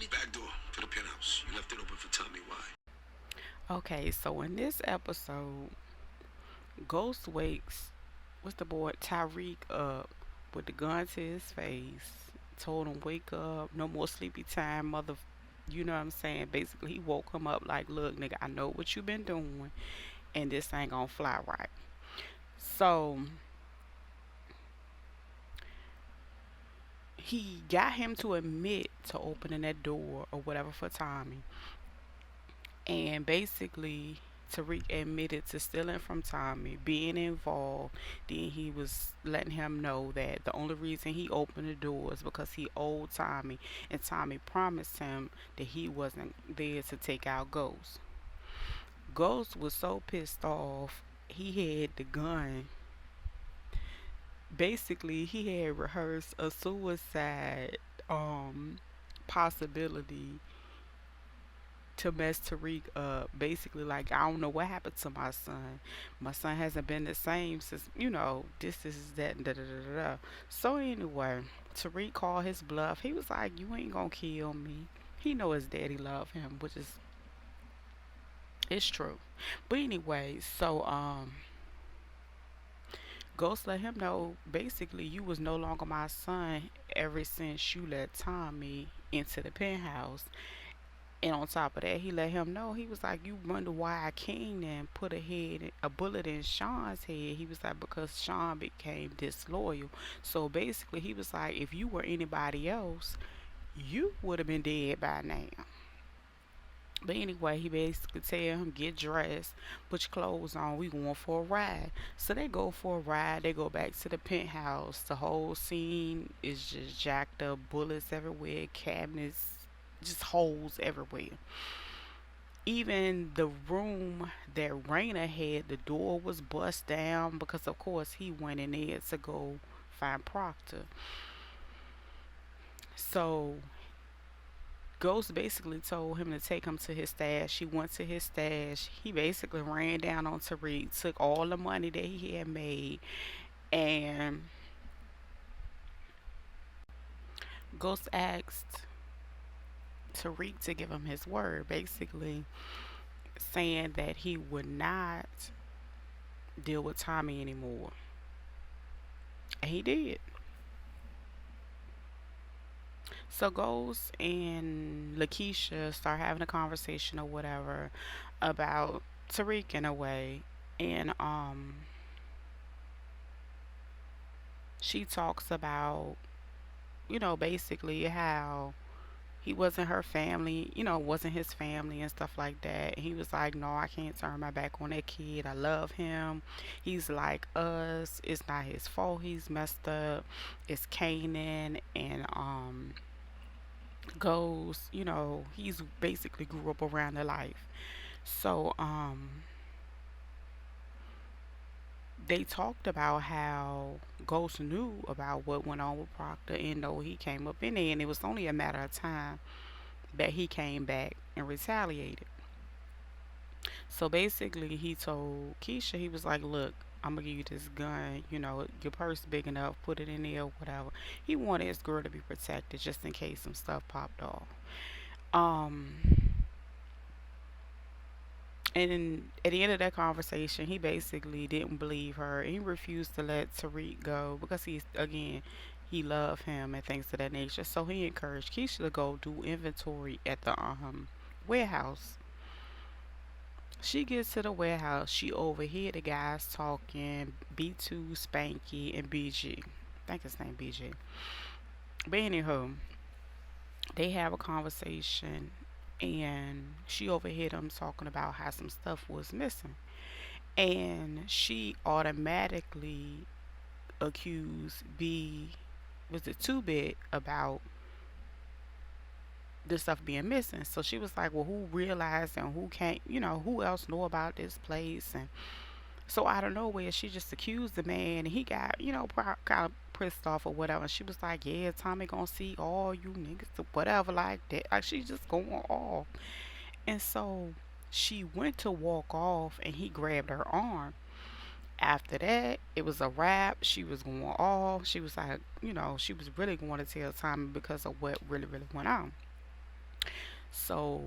Back door for the penthouse. You left it open for Tommy. Why? Okay, so in this episode, Ghost wakes what's the boy Tariq up with the gun to his face. Told him wake up, no more sleepy time, mother. You know what I'm saying? Basically, he woke him up like, look, nigga, I know what you been doing, and this ain't gonna fly right. So he got him to admit to opening that door or whatever for Tommy. And basically, Tariq admitted to stealing from Tommy, being involved. Then he was letting him know that the only reason he opened the door is because he owed Tommy, and Tommy promised him that he wasn't there to take out Ghost. Ghost was so pissed off, he had the gun. Basically, he had rehearsed a suicide um possibility to mess Tariq up. Basically, like, I don't know what happened to my son. My son hasn't been the same since, this is that, and da da da da. So, anyway, Tariq called his bluff. He was like, you ain't gonna kill me. He know his daddy love him, which is, it's true. But anyway, so, Ghost let him know, basically, you was no longer my son ever since you let Tommy into the penthouse. And on top of that, he let him know, he was like, you wonder why I came and put a bullet in Sean's head. He was like, because Sean became disloyal. So basically, he was like, if you were anybody else, you would have been dead by now. But anyway, he basically tell him, get dressed, put your clothes on, we going for a ride. So they go for a ride, they go back to the penthouse. The whole scene is just jacked up, bullets everywhere, cabinets, just holes everywhere. Even the room that Raina had, the door was bust down because, of course, he went in there to go find Proctor. So Ghost basically told him to take him to his stash. He went to his stash. He basically ran down on Tariq, took all the money that he had made, and Ghost asked Tariq to give him his word, basically saying that he would not deal with Tommy anymore. And he did. So Ghost and LaKesha start having a conversation or whatever about Tariq in a way. And she talks about, basically how he wasn't her family, wasn't his family and stuff like that. And he was like, no, I can't turn my back on that kid. I love him. He's like us. It's not his fault he's messed up. It's Kanan and Goes, he's basically grew up around the life. So they talked about how Ghost knew about what went on with Proctor and though he came up in there and it was only a matter of time that he came back and retaliated. So basically he told Keisha, he was like, look, I'm gonna give you this gun, your purse big enough, put it in there, whatever. He wanted his girl to be protected just in case some stuff popped off. Um And at the end of that conversation, he basically didn't believe her. He refused to let Tariq go because he loved him and things of that nature. So he encouraged Keisha to go do inventory at the warehouse. She gets to the warehouse. She overheard the guys talking, B2, Spanky, and BG. I think his name BG. But anywho, they have a conversation and she overheard them talking about how some stuff was missing. And she automatically accused B, was it 2-bit, about this stuff being missing. So she was like, well, who realized and who can't, who else know about this place? And so out of nowhere, she just accused the man, and he got, kind of pissed off or whatever. And she was like, yeah, Tommy gonna see all you niggas or whatever like that. Like, she just going off. And so she went to walk off, and he grabbed her arm. After that, it was a wrap. She was going off. She was like, she was really going to tell Tommy because of what really, really went on. So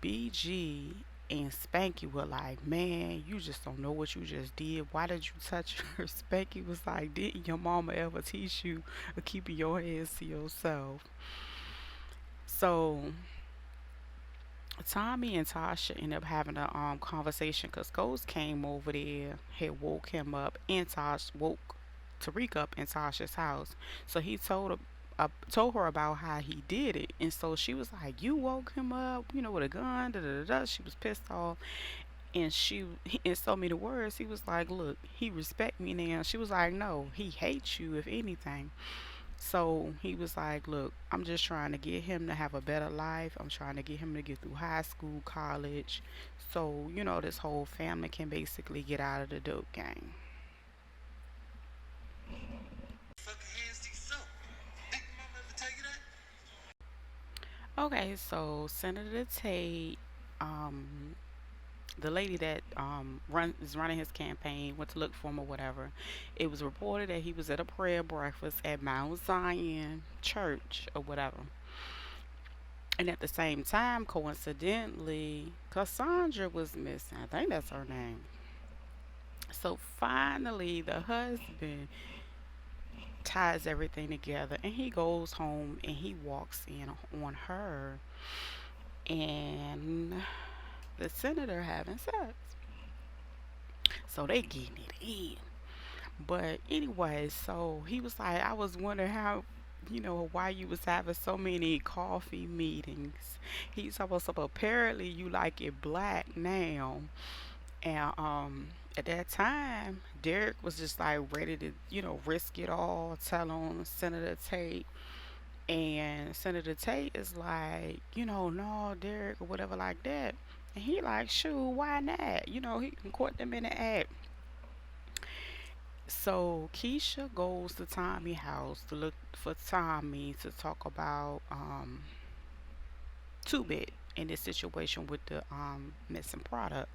BG and Spanky were like, man, you just don't know what you just did. Why did you touch her? Spanky was like, didn't your mama ever teach you to keep your hands to yourself? So Tommy and Tasha ended up having a conversation because Ghost came over there, had woke him up, and Tosh woke Tariq up in Tasha's house. So he told her about how he did it, and so she was like, "You woke him up, with a gun." Da da da. Da. She was pissed off, and in so many words, he was like, "Look, he respect me now." She was like, "No, he hates you, if anything." So he was like, "Look, I'm just trying to get him to have a better life. I'm trying to get him to get through high school, college, so this whole family can basically get out of the dope game." Okay, so Senator Tate, um, the lady that is running his campaign, went to look for him or whatever. It was reported that he was at a prayer breakfast at Mount Zion Church or whatever. And at the same time, coincidentally, Cassandra was missing. I think that's her name. So finally, the husband ties everything together and he goes home and he walks in on her and the senator having sex. So they getting it in. But anyway, so he was like, I was wondering how, why you was having so many coffee meetings. He's supposed to apparently you like it black now. And at that time, Derek was just like ready to, risk it all, tell on Senator Tate. And Senator Tate is like, no, Derek, or whatever like that. And he like, shoot, why not? He can court them in the act. So Keisha goes to Tommy's house to look for Tommy to talk about Two Bit in this situation with the missing product.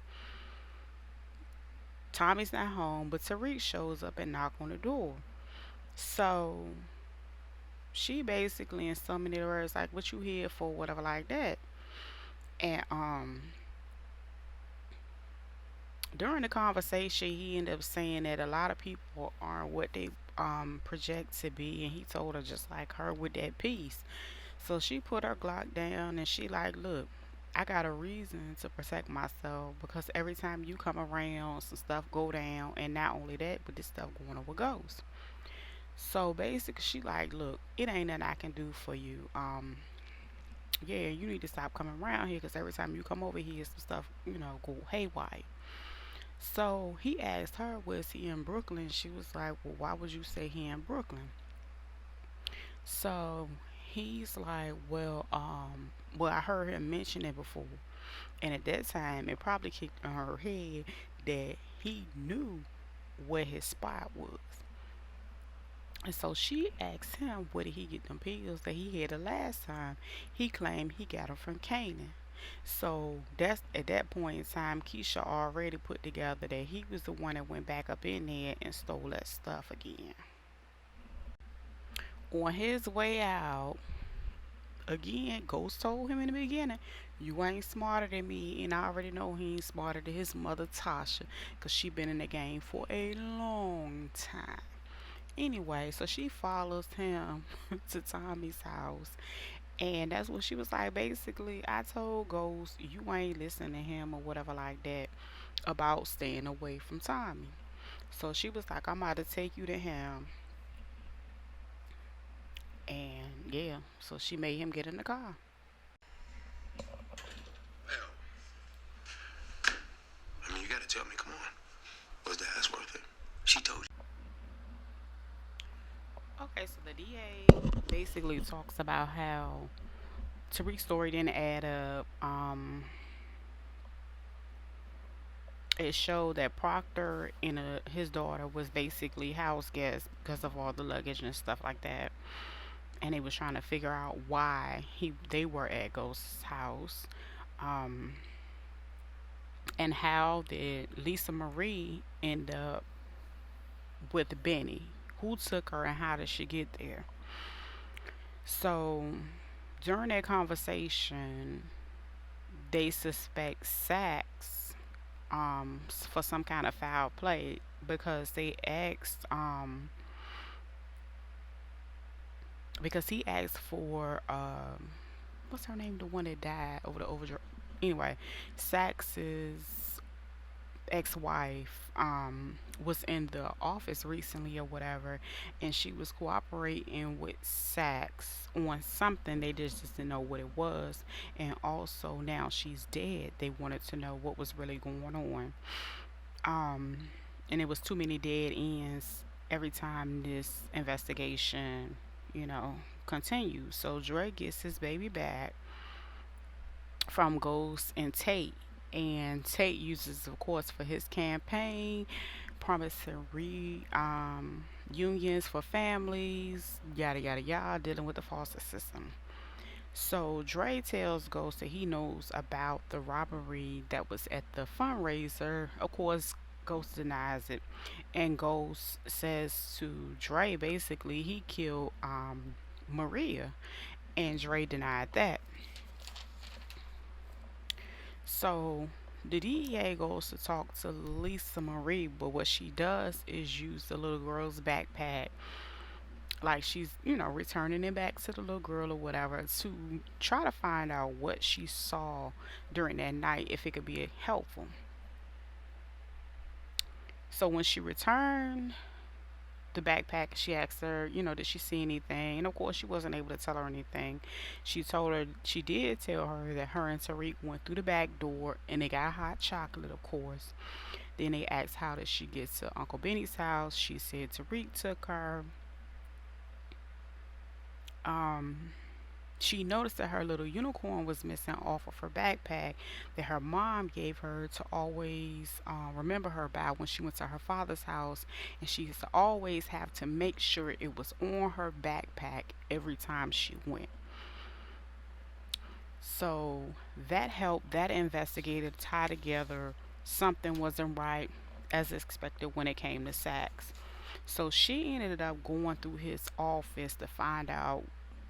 Tommy's not home, but Tariq shows up and knock on the door. So she basically, in so many words, like, "What you here for?" Whatever, like that. And during the conversation, he ended up saying that a lot of people aren't what they project to be, and he told her just like her with that piece. So she put her Glock down and she like, "Look, I got a reason to protect myself because every time you come around, some stuff go down, and not only that, but this stuff going over goes." So basically, she like, "Look, it ain't nothing I can do for you. Yeah, you need to stop coming around here because every time you come over here, some stuff, go haywire." So he asked her, "Was he in Brooklyn?" She was like, "Well, why would you say he in Brooklyn?" So he's like, well, I heard him mention it before. And at that time, it probably kicked in her head that he knew where his spot was. And so she asked him, where did he get them pills that he had the last time? He claimed he got them from Canaan. So that's at that point in time, Keisha already put together that he was the one that went back up in there and stole that stuff again. On his way out, again, Ghost told him in the beginning, "You ain't smarter than me," and I already know he ain't smarter than his mother Tasha, cause she been in the game for a long time. Anyway, so she follows him to Tommy's house, and that's what she was like. Basically, I told Ghost you ain't listening to him or whatever like that about staying away from Tommy. So she was like, "I'm about to take you to him." And yeah, so she made him get in the car. Well, I mean, you gotta tell me, come on. Was the ass worth it? She told you. Okay, so the DA basically talks about how Tariq's story didn't add up. It showed that Proctor and his daughter was basically house guests because of all the luggage and stuff like that. And they was trying to figure out why they were at Ghost's house. Um, and how did Lisa Marie end up with Benny? Who took her and how did she get there? So during that conversation, they suspect Sax for some kind of foul play because he asked for what's her name, the one that died over the overdrive. Anyway, Sax's ex-wife was in the office recently or whatever, and she was cooperating with Sax on something. They just didn't know what it was, and also now she's dead. They wanted to know what was really going on. um and it was too many dead ends every time this investigation, you know, continues. So Dre gets his baby back from Ghost and Tate. And Tate uses, of course, for his campaign, promising unions for families, yada yada yada, dealing with the foster system. So Dre tells Ghost that he knows about the robbery that was at the fundraiser. Of course, Ghost denies it, and Ghost says to Dre basically he killed Maria, and Dre denied that. So the DEA goes to talk to Lisa Marie, but what she does is use the little girl's backpack, like she's, you know, returning it back to the little girl or whatever, to try to find out what she saw during that night, if it could be helpful. So when she returned the backpack, she asked her, you know, did she see anything? And of course, she wasn't able to tell her anything. She did tell her that her and Tariq went through the back door and they got hot chocolate, of course. Then they asked how did she get to Uncle Benny's house. She said Tariq took her. Um, she noticed that her little unicorn was missing off of her backpack that her mom gave her to always remember her by when she went to her father's house, and she used to always have to make sure it was on her backpack every time she went. So that helped that investigator tie together something wasn't right as expected when it came to Sachs. So she ended up going through his office to find out,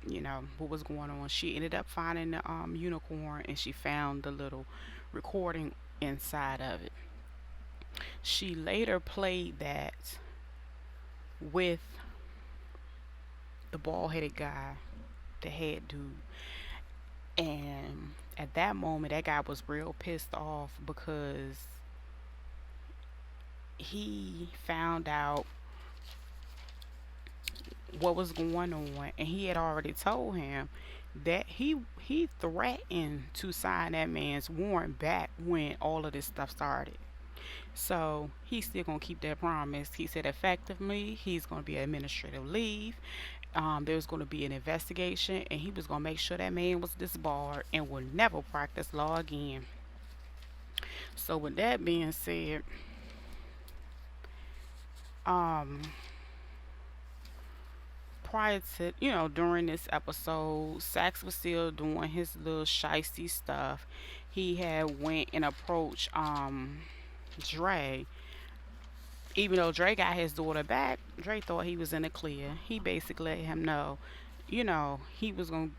you know, what was going on. She ended up finding the unicorn, and she found the little recording inside of it. She later played that with the bald headed guy, the head dude. And at that moment, that guy was real pissed off because he found out what was going on, and he had already told him that he threatened to sign that man's warrant back when all of this stuff started. So he's still gonna keep that promise. He said effectively he's gonna be administrative leave. There's gonna be an investigation, and he was gonna make sure that man was disbarred and will never practice law again. So with that being said, um, prior to, you know, during this episode, Sax was still doing his little shisty stuff. He had went and approached Dre. Even though Dre got his daughter back, Dre thought he was in the clear. He basically let him know, you know, he was gonna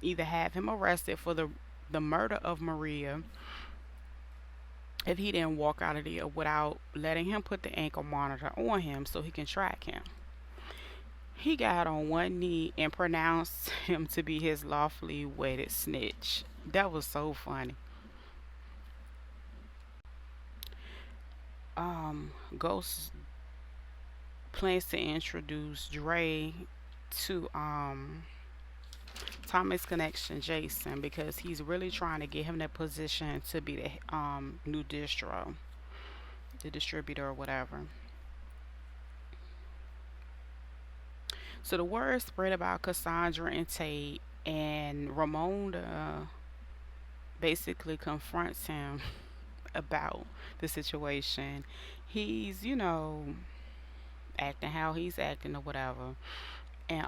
either have him arrested for the murder of Maria if he didn't walk out of there without letting him put the ankle monitor on him so he can track him. He got on one knee and pronounced him to be his lawfully wedded snitch. That was so funny. Ghost plans to introduce Dre to Thomas Connection Jason because he's really trying to get him that position to be the new the distributor or whatever. So the word spread about Cassandra and Tate, and Ramonda basically confronts him about the situation. He's, you know, acting how he's acting or whatever. And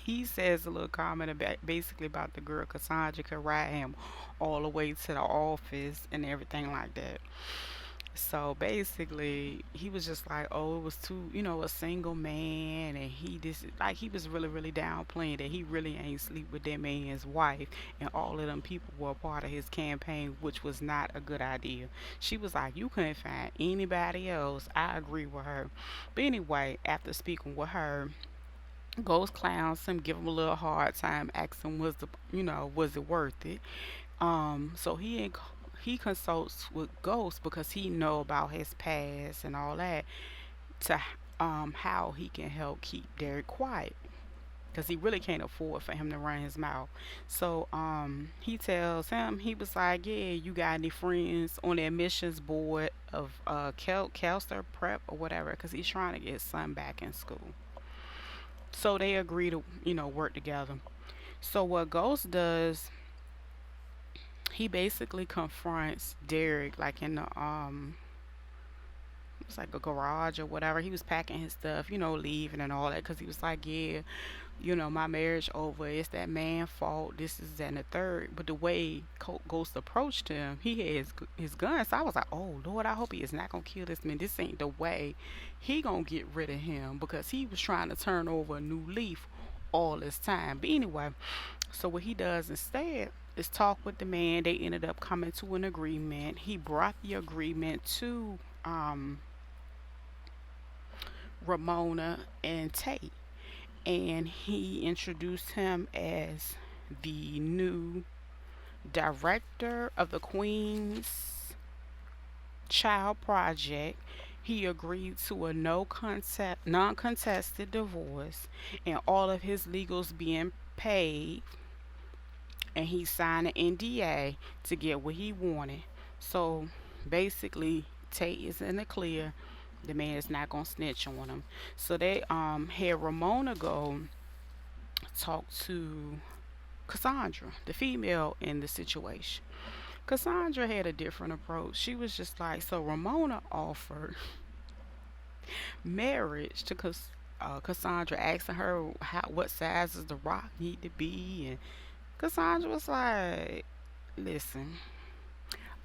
he says a little comment about basically about the girl Cassandra could ride him all the way to the office and everything like that. So basically, he was just like, oh, it was too, a single man, and he just like he was really, really downplaying that he really ain't sleep with that man's wife, and all of them people were a part of his campaign, which was not a good idea. She was like, you couldn't find anybody else. I agree with her. But anyway, after speaking with her, Ghost clowns him, give him a little hard time, asks him was it worth it? So he consults with Ghost because he know about his past and all that to how he can help keep Derek quiet because he really can't afford for him to run his mouth. So he tells him he was like, yeah, you got any friends on the admissions board of Kelster Prep or whatever because he's trying to get his son back in school. So they agree to work together. So what Ghost does, he basically confronts Derek like in the it's like a garage or whatever. He was packing his stuff, leaving and all that because he was like, yeah, my marriage over. It's that man fault. This is that and the third. But the way Ghost approached him, he had his gun. So I was like, oh Lord, I hope he is not gonna kill this man. This ain't the way he gonna get rid of him because he was trying to turn over a new leaf all this time. But anyway, so what he does instead is talk with the man. They ended up coming to an agreement. He brought the agreement to Ramona and Tate, and he introduced him as the new director of the Queen's Child Project. He agreed to a non-contested divorce, and all of his legals being paid, and he signed an NDA to get what he wanted. So basically, Tate is in the clear. The man is not gonna snitch on him. So they had Ramona go talk to Cassandra, the female in the situation. Cassandra had a different approach. She was just like, so Ramona offered marriage to Cassandra, asking her what sizes the rock need to be, and Cassandra was like, listen,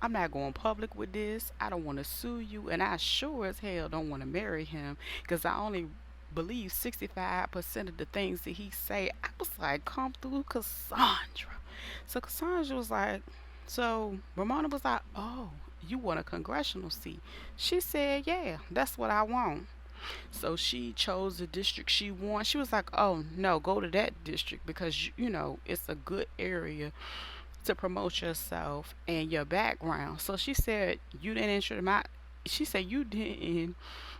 I'm not going public with this. I don't want to sue you, and I sure as hell don't want to marry him because I only believe 65% of the things that he say. I was like, come through, Cassandra. So Cassandra was like, so Ramona was like, oh, you want a congressional seat? She said, yeah, that's what I want. So she chose the district she wants. She was like, oh no, go to that district because it's a good area to promote yourself and your background. So she said, you didn't enter my, she said, you didn't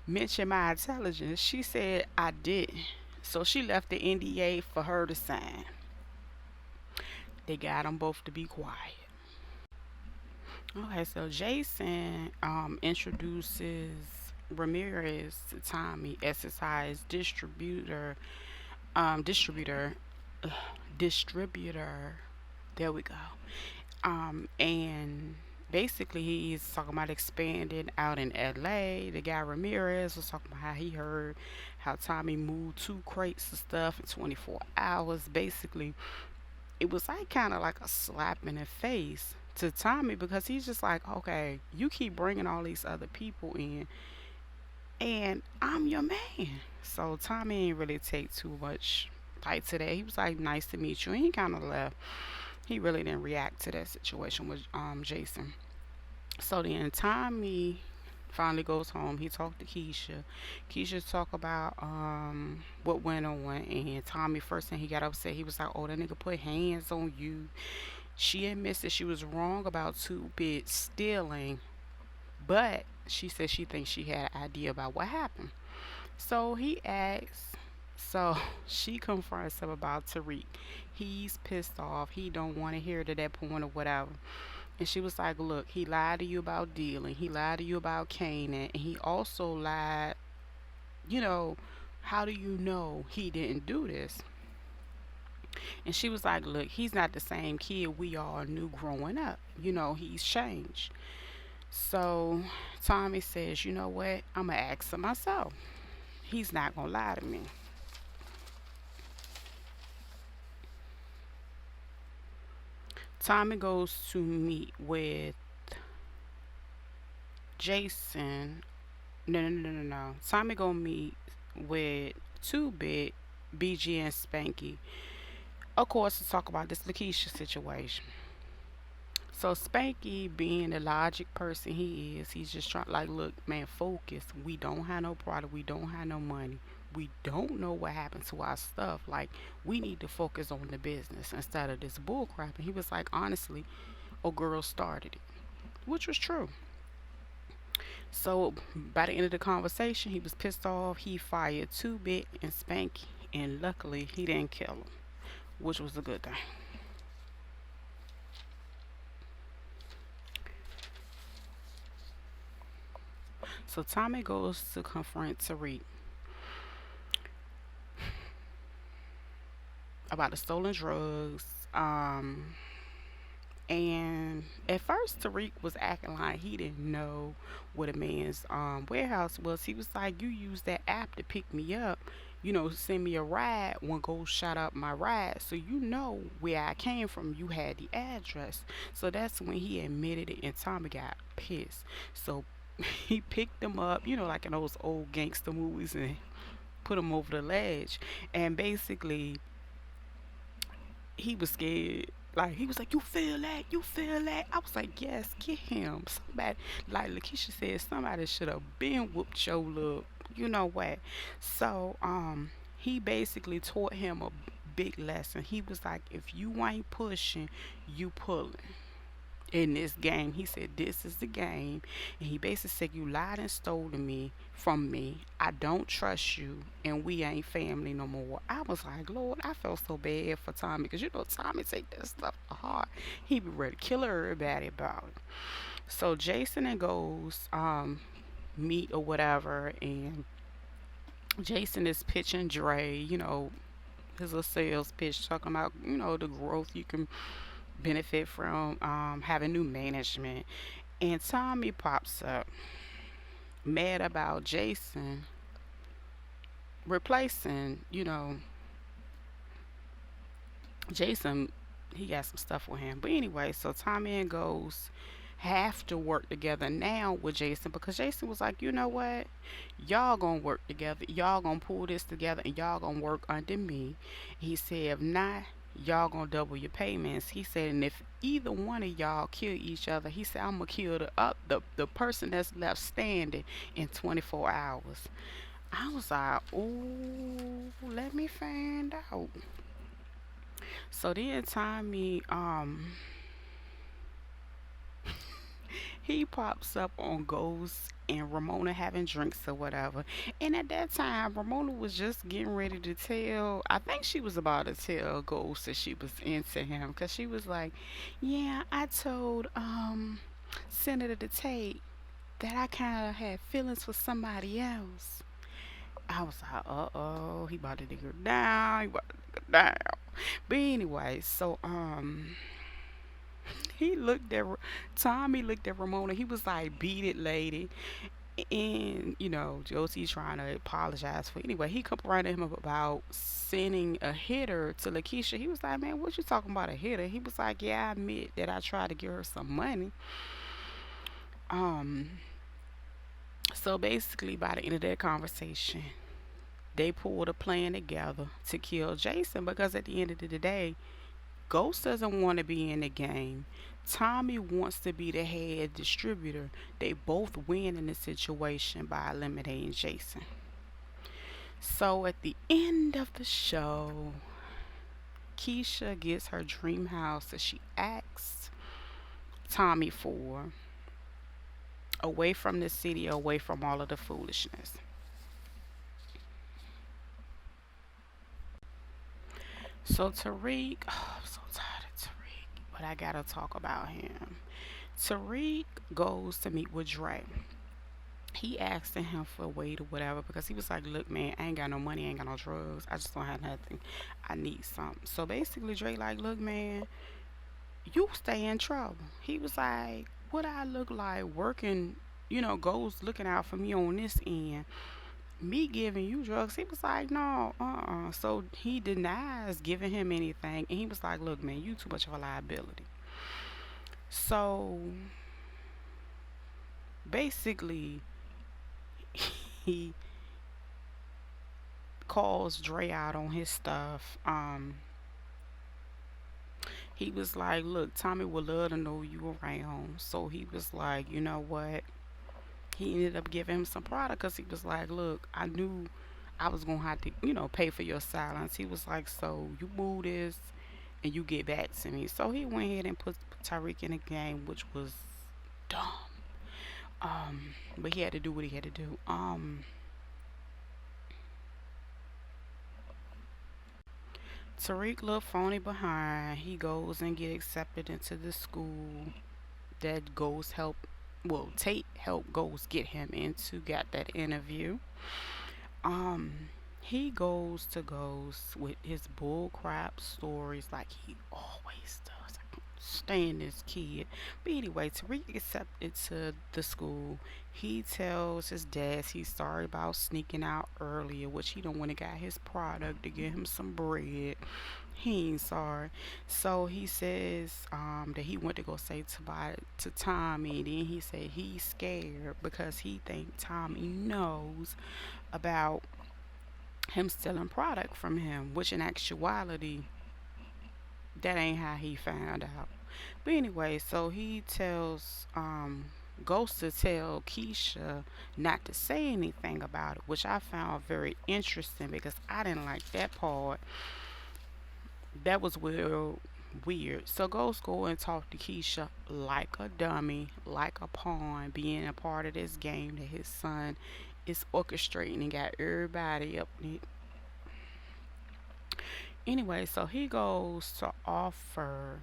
mention my intelligence. She said, I didn't. So she left the NDA for her to sign. They got them both to be quiet. Okay, so Jason introduces Ramirez to Tommy, SSI's distributor, distributor. There we go. And basically he's talking about expanding out in LA. The guy Ramirez was talking about how he heard how Tommy moved 2 crates of stuff in 24 hours. Basically, it was like kind of like a slap in the face to Tommy because he's just like, okay, you keep bringing all these other people in, and I'm your man. So Tommy ain't really take too much like to that. He was like, nice to meet you. And he kind of left. He really didn't react to that situation with Jason. So then Tommy finally goes home. He talked to Keisha. Keisha talk about what went on, and Tommy first thing he got upset. He was like, "Oh, that nigga put hands on you." She admits that she was wrong about 2 Bit stealing, but she said she thinks she had an idea about what happened. So he asks. So she confronts him about Tariq. He's pissed off. He don't want to hear it at that point or whatever. And she was like, look, he lied to you about dealing. He lied to you about Canaan. And he also lied, you know, how do you know he didn't do this? And she was like, look, he's not the same kid we all knew growing up. He's changed. So Tommy says, you know what? I'm going to ask him myself. He's not going to lie to me. Tommy goes to meet with Jason. No. Tommy gonna meet with Two Bit, BG, and Spanky. Of course, to talk about this LaKesha situation. So Spanky, being the logic person he is, he's just trying like, look, man, focus. We don't have no product. We don't have no money. We don't know what happened to our stuff. Like, we need to focus on the business instead of this bull crap. And he was like, honestly, a girl started it, which was true. So by the end of the conversation, he was pissed off. He fired Two Bit and Spanky, and luckily he didn't kill him, which was a good thing. So Tommy goes to confront Tariq about the stolen drugs. And at first, Tariq was acting like he didn't know what a man's warehouse was. He was like, "You use that app to pick me up, send me a ride when Ghost shot up my ride. So you know where I came from. You had the address." So that's when he admitted it, and Tommy got pissed. So he picked him up, like in those old gangster movies, and put him over the ledge. And basically, he was scared. Like, he was like, "You feel that? You feel that?" I was like, "Yes, get him." Somebody, like LaKesha said, somebody should have been whooped your look. You know what? So, he basically taught him a big lesson. He was like, if you ain't pushing, you pulling in this game. He said, "This is the game." And he basically said, "You lied and stole to me from me. I don't trust you, and we ain't family no more." I was like, Lord, I felt so bad for Tommy, because Tommy take that stuff to heart. He be ready to kill everybody about it. So Jason and Ghost meet or whatever, and Jason is pitching Dre, his little sales pitch, talking about, the growth you can benefit from having new management. And Tommy pops up mad about Jason replacing, Jason, he got some stuff with him. But anyway, so Tommy and Ghost have to work together now with Jason, because Jason was like, "You know what? Y'all gonna work together. Y'all gonna pull this together, and y'all gonna work under me." He said, "If not, y'all gonna double your payments." He said, "And if either one of y'all kill each other," he said, "I'm gonna kill the person that's left standing in 24 hours." I was like, "Ooh, let me find out." So then Tommy, he pops up on Ghost and Ramona having drinks or whatever. And at that time, Ramona was just getting ready to tell, I think she was about to tell Ghost that she was into him. Because she was like, "Yeah, I told Senator to take that I kind of had feelings for somebody else." I was like, "Uh-oh, he about to dig her down. He about to dig her down." But anyway, so he looked at Tommy looked at Ramona. He was like, "Beat it, lady." And Josie trying to apologize for. Anyway, he come around to him about sending a hitter to LaKesha. He was like, "Man, what you talking about, a hitter?" He was like, "Yeah, I admit that I tried to give her some money." Um, so basically, by the end of that conversation, they pulled a plan together to kill Jason, because at the end of the day, Ghost doesn't want to be in the game. Tommy wants to be the head distributor. They both win in this situation by eliminating Jason. So at the end of the show, Keisha gets her dream house that she asked Tommy for, away from the city, away from all of the foolishness. So Tariq, oh, I'm so tired of Tariq, but I gotta talk about him. Tariq goes to meet with Dre. He asked him for weight or whatever, because he was like, "Look, man, I ain't got no money, I ain't got no drugs. I just don't have nothing. I need something." So basically, Dre like, "Look, man, you stay in trouble." He was like, "What I look like working, goes looking out for me on this end. Me giving you drugs." He was like, "No, So he denies giving him anything, and he was like, "Look, man, you too much of a liability." So Basically, he calls Dre out on his stuff. He was like, "Look, Tommy would love to know you around." So he was like, "You know what?" He ended up giving him some product because he was like, "Look, I knew I was gonna have to, pay for your silence." He was like, "So you move this and you get back to me." So he went ahead and put Tariq in the game, which was dumb. But he had to do what he had to do. Tariq looked phony behind. He goes and get accepted into the school that Ghost help. Well, Tate helped Ghost get him into. Got that interview. Um, he goes to Ghost with his bullcrap stories like he always does. I can't stand this kid. But anyway, Tariq gets accepted to the school. He tells his dad he's sorry about sneaking out earlier, which he don't want to got his product to get him some bread. He ain't sorry. So he says that he went to go say to Tommy. Then he said he's scared because he think Tommy knows about him stealing product from him, which in actuality, that ain't how he found out. But anyway, so he tells Ghost to tell Keisha not to say anything about it, which I found very interesting because I didn't like that part. That was weird. So Ghost go and talk to Keisha like a dummy, like a pawn, being a part of this game that his son is orchestrating and got everybody up. Anyway, so he goes to offer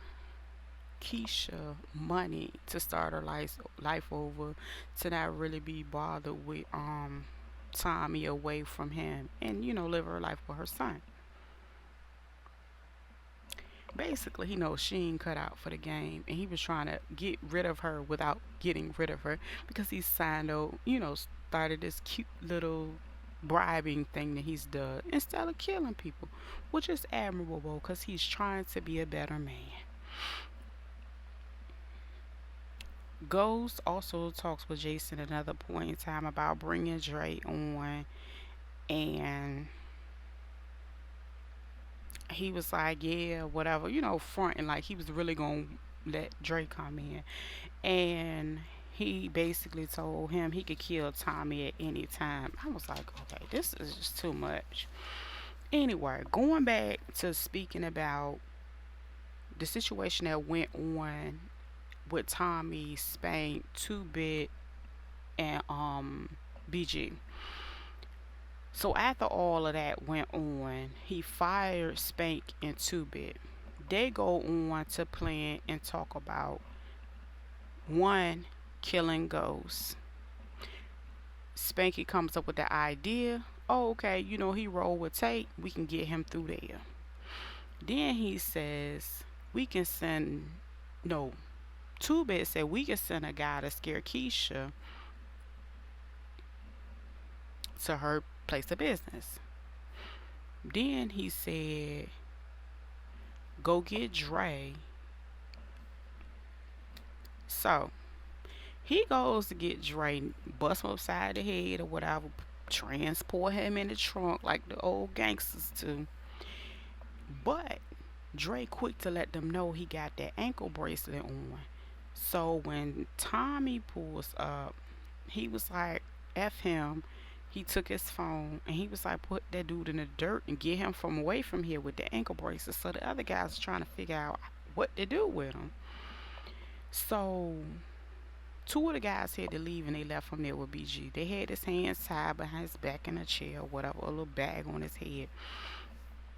Keisha money to start her life over, to not really be bothered with Tommy away from him, and live her life with her son. Basically, he knows she ain't cut out for the game, and he was trying to get rid of her without getting rid of her because he signed up, started this cute little bribing thing that he's done instead of killing people, which is admirable because he's trying to be a better man. Ghost also talks with Jason another point in time about bringing Dre on, and he was like, "Yeah, whatever," fronting like he was really gonna let Dre come in, and he basically told him he could kill Tommy at any time. I was like, okay, this is just too much. Anyway, going back to speaking about the situation that went on with Tommy, Spank, Two Bit, and BG. So after all of that went on, he fired Spank and Two Bit. They go on to plan and talk about one killing Ghost. Spanky comes up with the idea. Oh, okay, he rolled with Tate. We can get him through there. Then he says we can send no. Two Bit said we can send a guy to scare Keisha to her place of business. Then he said go get Dre. So he goes to get Dre, bust him upside the head or whatever, transport him in the trunk like the old gangsters do. But Dre quick to let them know he got that ankle bracelet on. So when Tommy pulls up, he was like, F him. He took his phone and he was like, put that dude in the dirt and get him from away from here with the ankle bracelet. So the other guys are trying to figure out what to do with him. So two of the guys had to leave and they left him there with BG. They had his hands tied behind his back in a chair, whatever, a little bag on his head,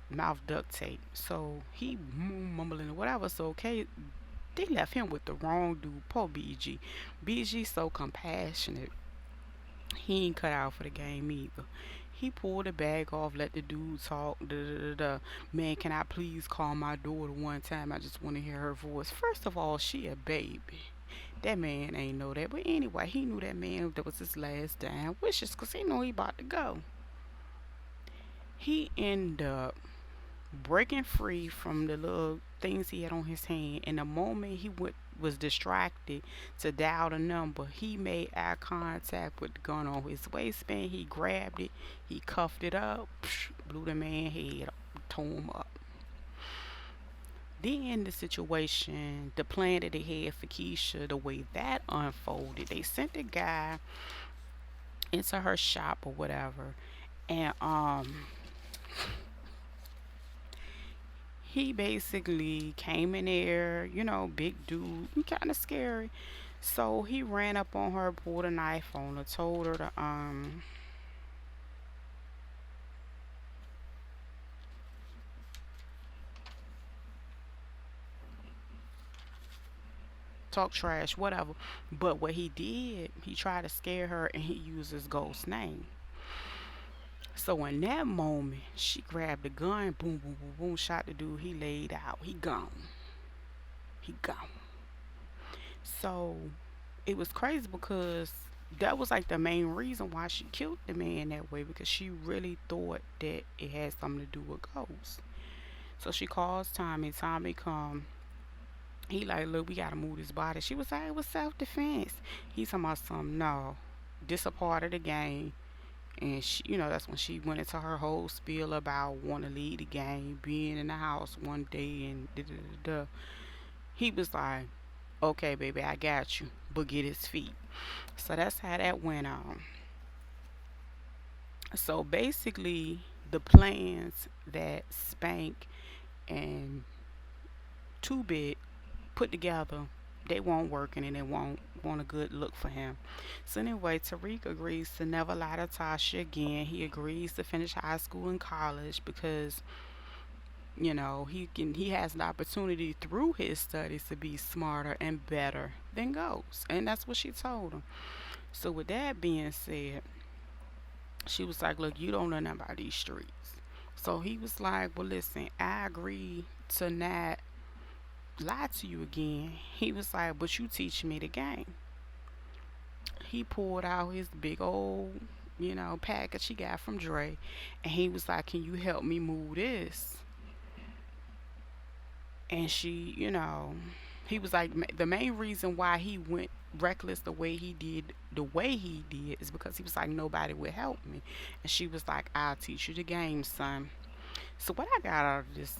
mouth duct tape. So he mumbling whatever. So okay, they left him with the wrong dude. Poor BG. BG so compassionate. He ain't cut out for the game either. He pulled the bag off, let the dude talk. Da, da, da, da. Man, can I please call my daughter one time? I just want to hear her voice. First of all, she a baby. That man ain't know that. But anyway, he knew that man that was his last dying wishes because he know he about to go. He ended up breaking free from the little things he had on his hand. And the moment he went was distracted to dial the number. He made eye contact with the gun on his waistband. He grabbed it. He cuffed it up. Blew the man head. Tore him up. Then the situation, the plan that they had for Keisha, the way that unfolded, they sent the guy into her shop or whatever, and he basically came in there, big dude, kind of scary. So he ran up on her, pulled a knife on her, told her to talk trash, whatever. But what he did, he tried to scare her and he used his ghost name. So in that moment, she grabbed the gun, boom, boom, boom, boom, shot the dude. He laid out. He gone. He gone. So it was crazy because that was like the main reason why she killed the man that way, because she really thought that it had something to do with ghosts. So she calls Tommy. Tommy come. He like, look, we gotta move this body. She was like, it was self defense. He's talking about something. No, this a part of the game. And she, that's when she went into her whole spiel about want to lead the game, being in the house one day, and da da da da. He was like, okay, baby, I got you, but get his feet. So that's how that went on. So basically, the plans that Spank and Two Bit put together, they won't work and they won't want a good look for him. So anyway, Tariq agrees to never lie to Tasha again. He agrees to finish high school and college because he has the opportunity through his studies to be smarter and better than Ghost. And that's what she told him. So with that being said, she was like, look, you don't know nothing about these streets. So he was like, well, listen, I agree to not lie to you again. He was like, but you teach me the game. He pulled out his big old, package he got from Dre, and he was like, can you help me move this? And she, he was like, the main reason why he went reckless the way he did is because he was like, nobody would help me. And she was like, I'll teach you the game, son. So what I got out of this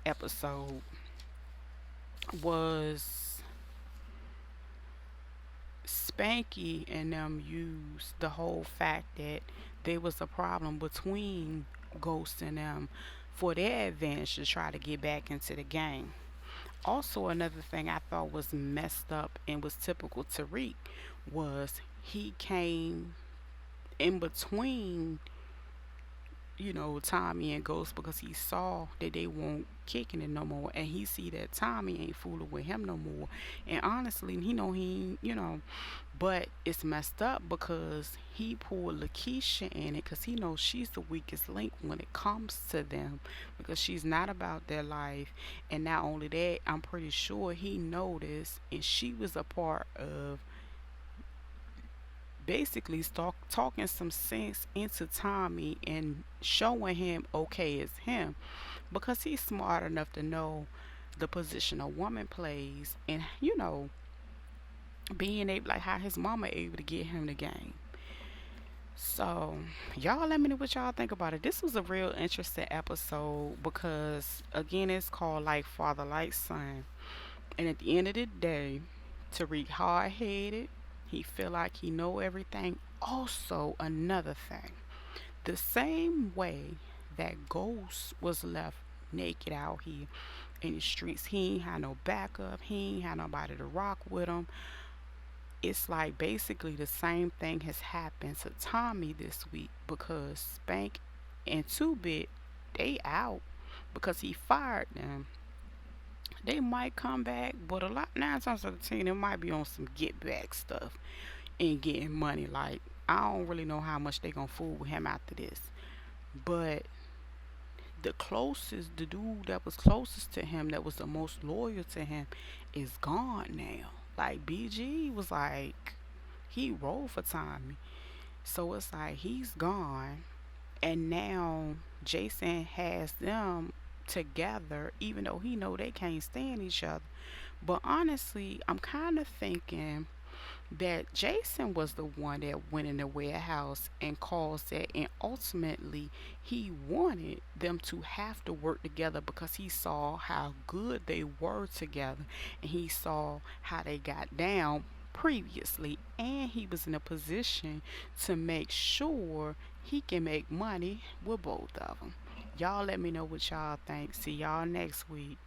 episode was Spanky and them used the whole fact that there was a problem between Ghost and them for their advantage to try to get back into the game. Also, another thing I thought was messed up and was typical Tariq was he came in between, Tommy and Ghost, because he saw that they won't kicking it no more, and he see that Tommy ain't fooling with him no more. And honestly, but it's messed up because he pulled LaKesha in it because he knows she's the weakest link when it comes to them, because she's not about their life. And not only that, I'm pretty sure he noticed, and she was a part of basically talking some sense into Tommy and showing him okay it's him, because he's smart enough to know the position a woman plays, and being able, like how his mama able to get him the game. So y'all let me know what y'all think about it. This was a real interesting episode because again, it's called Like Father Like Son, and at the end of the day, Tariq hard headed. He feel like he know everything. Also, another thing, the same way that Ghost was left naked out here in the streets, he ain't had no backup. He ain't had nobody to rock with him. It's like basically the same thing has happened to Tommy this week because Spank and Two Bit, they out because he fired them. They might come back, but a lot 9 times out of 10, it might be on some get back stuff and getting money. Like, I don't really know how much they gonna fool with him after this. But the dude that was closest to him, that was the most loyal to him, is gone now. Like, BG was like, he rolled for Tommy. So it's like he's gone. And now Jason has them together, even though he know they can't stand each other. But honestly, I'm kind of thinking that Jason was the one that went in the warehouse and caused that, and ultimately he wanted them to have to work together because he saw how good they were together, and he saw how they got down previously, and he was in a position to make sure he can make money with both of them. Y'all let me know what y'all think. See y'all next week.